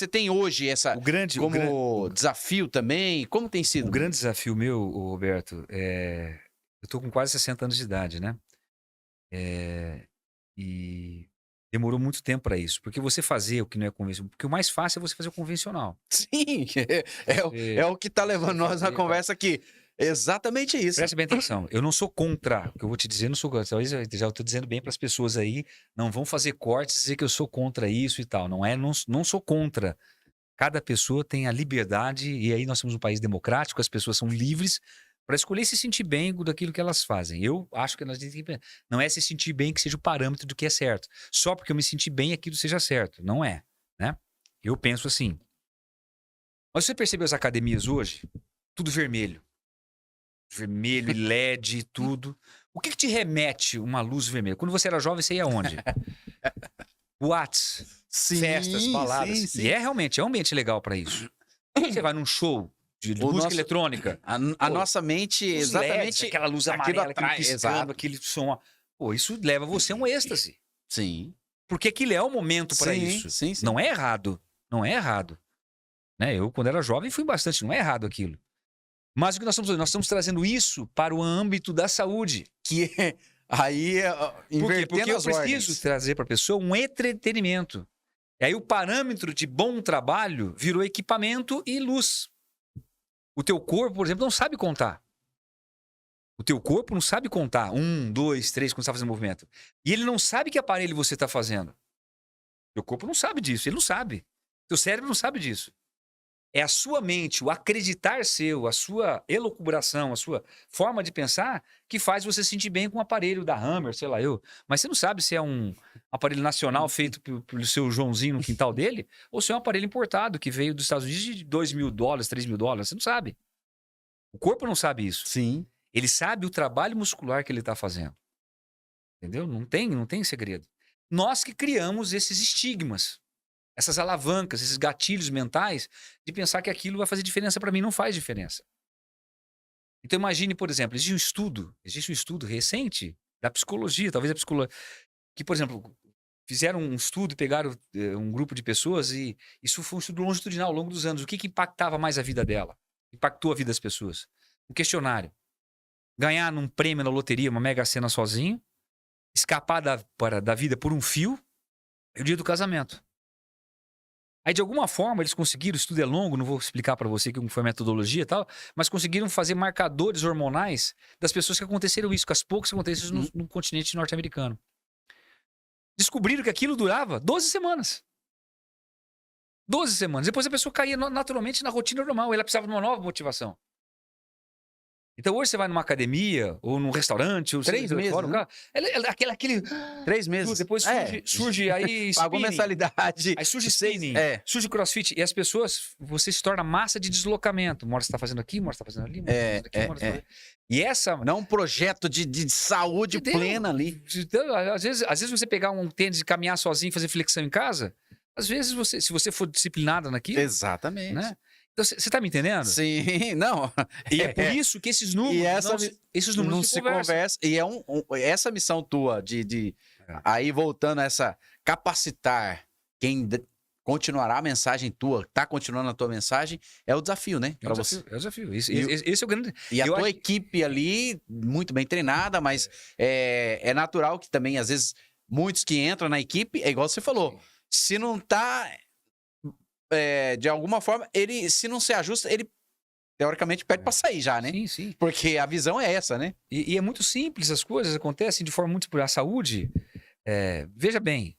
tem hoje essa desafio também? Como tem sido? O grande desafio meu, Roberto, eu tô com quase 60 anos de idade, né? E demorou muito tempo para isso. Porque você fazer o que não é convencional... Porque o mais fácil é você fazer o convencional. Sim, é o que tá levando nós na conversa aqui. Exatamente isso. Preste bem atenção. Eu não sou contra. O que eu vou te dizer, não sou contra. Talvez eu já estou dizendo bem para as pessoas aí. Não vão fazer cortes e dizer que eu sou contra isso e tal. Não sou contra. Cada pessoa tem a liberdade, e aí nós somos um país democrático, as pessoas são livres para escolher se sentir bem daquilo que elas fazem. Eu acho que nós não é se sentir bem que seja o parâmetro do que é certo. Só porque eu me senti bem aquilo seja certo. Não é, né? Eu penso assim. Mas você percebeu as academias hoje? Tudo vermelho. Vermelho e LED e tudo. O que te remete uma luz vermelha? Quando você era jovem, você ia aonde? Boates, festas, baladas. Sim. E realmente, é um ambiente legal para isso. Você vai num show de música eletrônica. A nossa mente, exatamente... LEDs, aquela luz amarela, aquele piscando, exato. aquele som. Pô, isso leva você a um êxtase. Sim. Porque aquilo é o momento para isso. Sim. Não é errado. Não é errado. Né? Eu, quando era jovem, fui bastante. Não é errado aquilo. Mas o que nós estamos fazendo? Nós estamos trazendo isso para o âmbito da saúde. Que aí, invertendo Porque eu as preciso ordens. trazer para a pessoa um entretenimento. E aí o parâmetro de bom trabalho virou equipamento e luz. O teu corpo, por exemplo, não sabe contar. O teu corpo não sabe contar. 1, 2, 3, quando você está fazendo movimento. E ele não sabe que aparelho você está fazendo. Teu corpo não sabe disso, ele não sabe. Teu cérebro não sabe disso. É a sua mente, o acreditar seu, a sua elucubração, a sua forma de pensar que faz você se sentir bem com um aparelho da Hammer, sei lá eu. Mas você não sabe se é um aparelho nacional feito pelo seu Joãozinho no quintal dele ou se é um aparelho importado que veio dos Estados Unidos de $2.000, $3.000. Você não sabe. O corpo não sabe isso. Sim. Ele sabe o trabalho muscular que ele está fazendo. Entendeu? Não tem segredo. Nós que criamos esses estigmas. Essas alavancas, esses gatilhos mentais de pensar que aquilo vai fazer diferença para mim. Não faz diferença. Então imagine, por exemplo, existe um estudo recente da psicologia, talvez a psicologia, que, por exemplo, fizeram um estudo e pegaram um grupo de pessoas e isso foi um estudo longitudinal ao longo dos anos. O que impactava mais a vida dela? Impactou a vida das pessoas? Um questionário. Ganhar num prêmio na loteria, uma mega sena sozinho, escapar da vida por um fio, é o dia do casamento. Aí, de alguma forma, eles conseguiram, o estudo é longo, não vou explicar para você como foi a metodologia e tal, mas conseguiram fazer marcadores hormonais das pessoas que aconteceram isso, com as poucas que aconteceram no continente norte-americano. Descobriram que aquilo durava 12 semanas. 12 semanas. Depois a pessoa caía naturalmente na rotina normal, ela precisava de uma nova motivação. Então, hoje você vai numa academia, ou num restaurante, ou 3 meses, fora, né? aquele 3 meses. depois surge aí Pagou spinning. mensalidade. Aí surge spinning, surge crossfit. E as pessoas, você se torna massa de deslocamento. Uma hora você está fazendo aqui, uma hora você está fazendo ali, uma hora você está fazendo aqui, uma hora você está fazendo... E essa... Não um projeto de saúde plena ali. Então, às vezes você pegar um tênis e caminhar sozinho e fazer flexão em casa, às vezes se você for disciplinado naquilo... Exatamente. Né? Então, você está me entendendo? Sim, não. E é por isso que esses números, esses números não se conversam. E é essa missão tua aí voltando a essa capacitar quem continuará a mensagem tua, tá continuando a tua mensagem, é o desafio, né? É o desafio. Esse é o grande... E a tua equipe ali, muito bem treinada, mas é natural que também, às vezes, muitos que entram na equipe, é igual você falou, sim. Se não tá... de alguma forma, ele, se não se ajusta, ele teoricamente pede para sair já, né? Sim, sim. Porque a visão é essa, né? E é muito simples, as coisas acontecem de forma muito... A saúde, veja bem,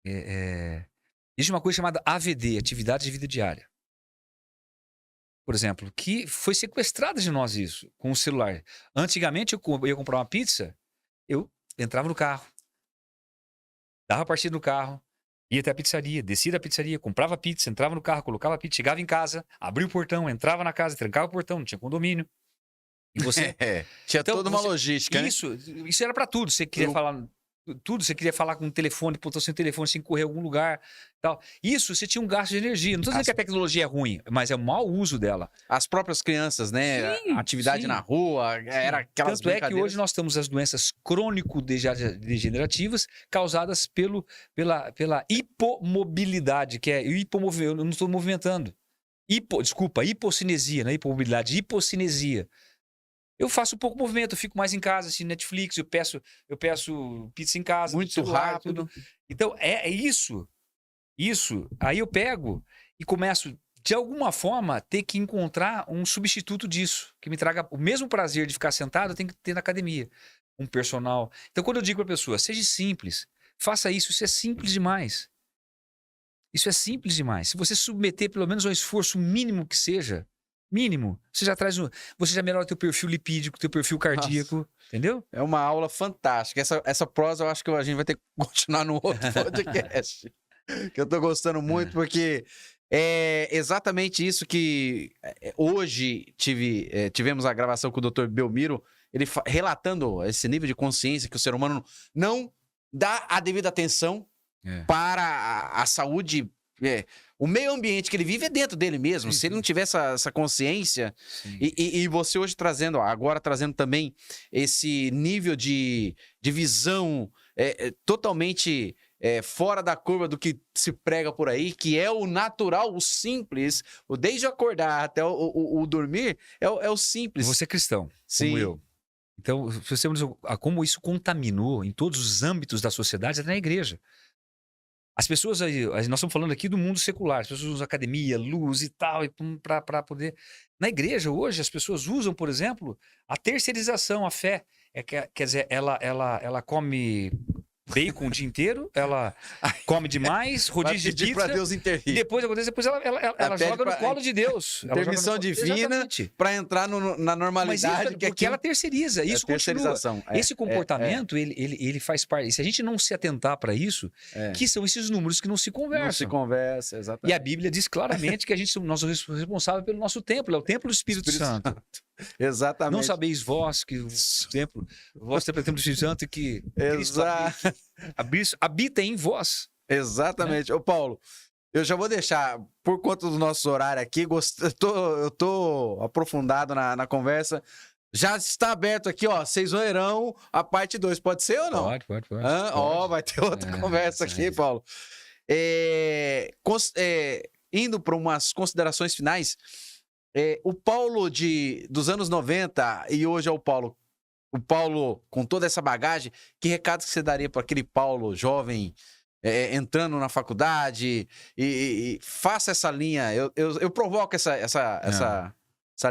existe uma coisa chamada AVD, Atividade de Vida Diária. Por exemplo, que foi sequestrada de nós isso, com o celular. Antigamente, eu ia comprar uma pizza, eu entrava no carro, dava partida no carro, ia até a pizzaria, descia da pizzaria, comprava pizza, entrava no carro, colocava a pizza, chegava em casa, abria o portão, entrava na casa, trancava o portão, não tinha condomínio. E você... Tinha Então, toda uma logística, né? Isso era para tudo. Você queria falar tudo, você queria falar com um telefone, botou sem telefone, sem correr a algum lugar, tal. Isso, você tinha um gasto de energia. Não estou dizendo que a tecnologia é ruim, mas é o mau uso dela. As próprias crianças, né? Sim, Atividade sim. na rua, era aquelas Tanto é que brincadeiras. hoje nós temos as doenças crônico-degenerativas causadas pela hipomobilidade, que é eu não estou movimentando. Hipocinesia, não é hipomobilidade, hipocinesia. Eu faço pouco movimento, eu fico mais em casa, assistindo Netflix, eu peço pizza em casa. Muito celular, rápido. tudo. Então, é isso. Isso. Aí eu pego e começo, de alguma forma, ter que encontrar um substituto disso, que me traga o mesmo prazer de ficar sentado, eu tenho que ter na academia. Um personal. Então, quando eu digo para a pessoa, seja simples, faça isso, isso é simples demais. Isso é simples demais. Se você submeter pelo menos um esforço mínimo que seja, mínimo, você já melhora teu perfil lipídico, teu perfil cardíaco, Nossa. Entendeu? É uma aula fantástica. Essa prosa eu acho que a gente vai ter que continuar no outro podcast. Que eu tô gostando muito, porque é exatamente isso que hoje tivemos a gravação com o Dr. Belmiro, ele relatando esse nível de consciência que o ser humano não dá a devida atenção para a saúde. O meio ambiente que ele vive é dentro dele mesmo. Se ele não tiver essa consciência, e você hoje agora trazendo também esse nível de visão totalmente fora da curva do que se prega por aí, que é o natural, o simples, desde acordar até o dormir, é o simples. Você é cristão, Sim. como eu. Então, se você como isso contaminou em todos os âmbitos da sociedade, até na igreja. As pessoas, nós estamos falando aqui do mundo secular, as pessoas usam academia, luz e tal, para poder... Na igreja, hoje, as pessoas usam, por exemplo, a terceirização, a fé. Quer dizer, ela come bacon o dia inteiro, ela come demais, rodízio de pizza, Deus intervir. e depois ela joga no colo de Deus. Permissão divina para entrar na normalidade. Mas porque ela terceiriza, isso continua. Esse comportamento, ele faz parte. E se a gente não se atentar para isso, que são esses números que não se conversam. Não se conversa, exatamente. E a Bíblia diz claramente que nós somos responsáveis pelo nosso templo, é o templo do Espírito Santo. Exatamente. Não sabeis vós que o templo é o templo do Espírito Santo e que Cristo habita em vós. Exatamente. Ô, Paulo, eu já vou deixar, por conta do nosso horário aqui, eu tô aprofundado na conversa. Já está aberto aqui, ó, vocês verão a parte 2. Pode ser ou não? Pode. Ó, vai ter outra conversa aqui, Paulo. Indo para umas considerações finais, o Paulo dos anos 90 e hoje é o Paulo com toda essa bagagem, que recado que você daria para aquele Paulo jovem entrando na faculdade e faça essa linha? Eu provoco essa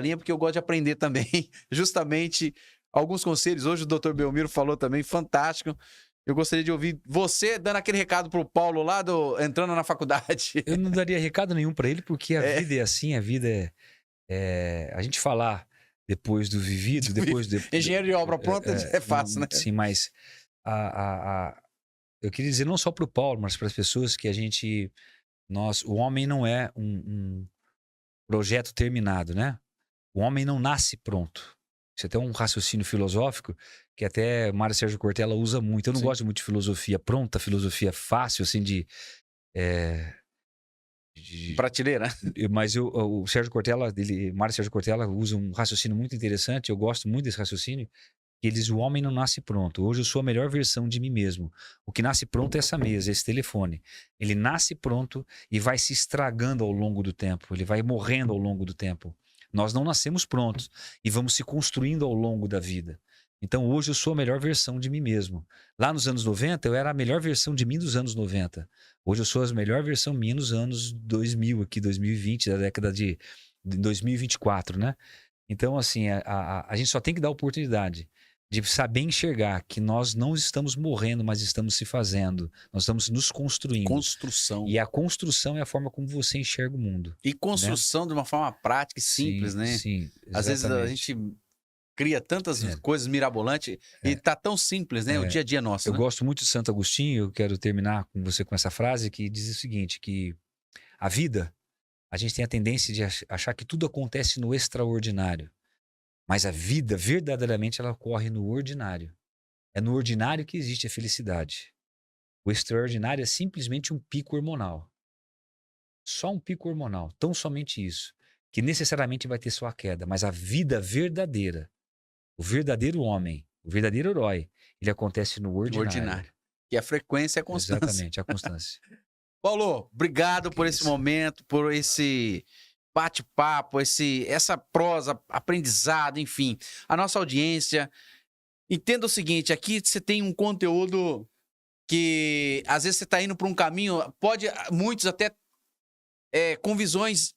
linha porque eu gosto de aprender também, justamente alguns conselhos. Hoje o Dr. Belmiro falou também, fantástico. Eu gostaria de ouvir você dando aquele recado pro Paulo lá entrando na faculdade. Eu não daria recado nenhum para ele, porque a vida é assim, a vida a gente falar depois do vivido, depois engenheiro de obra pronta é fácil, né? Sim, mas eu queria dizer não só para o Paulo, mas para as pessoas que o homem não é um projeto terminado, né? O homem não nasce pronto. Isso é até um raciocínio filosófico que até Mário Sérgio Cortella usa muito. Eu não gosto muito de filosofia pronta, filosofia fácil, assim, de prateleira. Mas o Sérgio Cortella, Mário Sérgio Cortella usa um raciocínio muito interessante, eu gosto muito desse raciocínio, que ele diz: o homem não nasce pronto. Hoje eu sou a melhor versão de mim mesmo. O que nasce pronto é essa mesa, esse telefone. Ele nasce pronto e vai se estragando ao longo do tempo, ele vai morrendo ao longo do tempo. Nós não nascemos prontos e vamos se construindo ao longo da vida. Então hoje eu sou a melhor versão de mim mesmo. Lá nos anos 90 eu era a melhor versão de mim dos anos 90. Hoje eu sou a melhor versão minha nos anos 2000, aqui 2020, da década de 2024, né? Então assim, a gente só tem que dar a oportunidade de saber enxergar que nós não estamos morrendo, mas estamos se fazendo. Nós estamos nos construindo. Construção. E a construção é a forma como você enxerga o mundo. E construção, né? De uma forma prática e simples, sim, né? Sim, às vezes a gente cria tantas coisas mirabolantes e tá tão simples, né? O dia a dia nosso, Eu né? gosto muito de Santo Agostinho, eu quero terminar com você com essa frase que diz o seguinte, que a vida, a gente tem a tendência de achar que tudo acontece no extraordinário, mas a vida, verdadeiramente, ela ocorre no ordinário. É no ordinário que existe a felicidade. O extraordinário é simplesmente um pico hormonal. Só um pico hormonal, tão somente isso, que necessariamente vai ter sua queda, mas a vida verdadeira, o verdadeiro homem, o verdadeiro herói, ele acontece no No ordinário. ordinário. E a frequência é a constância. Exatamente, a constância. Paulo, obrigado por esse momento, por esse bate-papo, essa prosa, aprendizado, enfim. A nossa audiência, entenda o seguinte, aqui você tem um conteúdo que às vezes você está indo para um caminho, muitos até com visões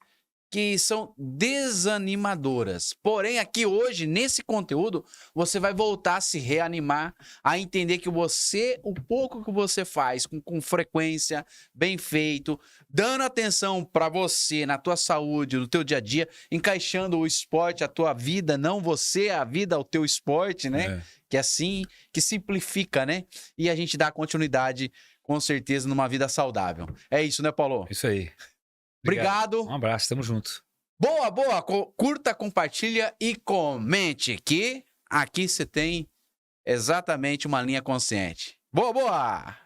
que são desanimadoras. Porém, aqui hoje, nesse conteúdo, você vai voltar a se reanimar, a entender que o pouco que você faz com frequência, bem feito, dando atenção para você, na tua saúde, no teu dia a dia, encaixando o esporte, a tua vida, não você, a vida, o teu esporte, né? Que é assim, que simplifica, né? E a gente dá continuidade, com certeza, numa vida saudável. É isso, né, Paulo? Isso aí. Obrigado. Um abraço, tamo junto. Boa, boa. Curta, compartilha e comente que aqui você tem exatamente uma linha consciente. Boa, boa.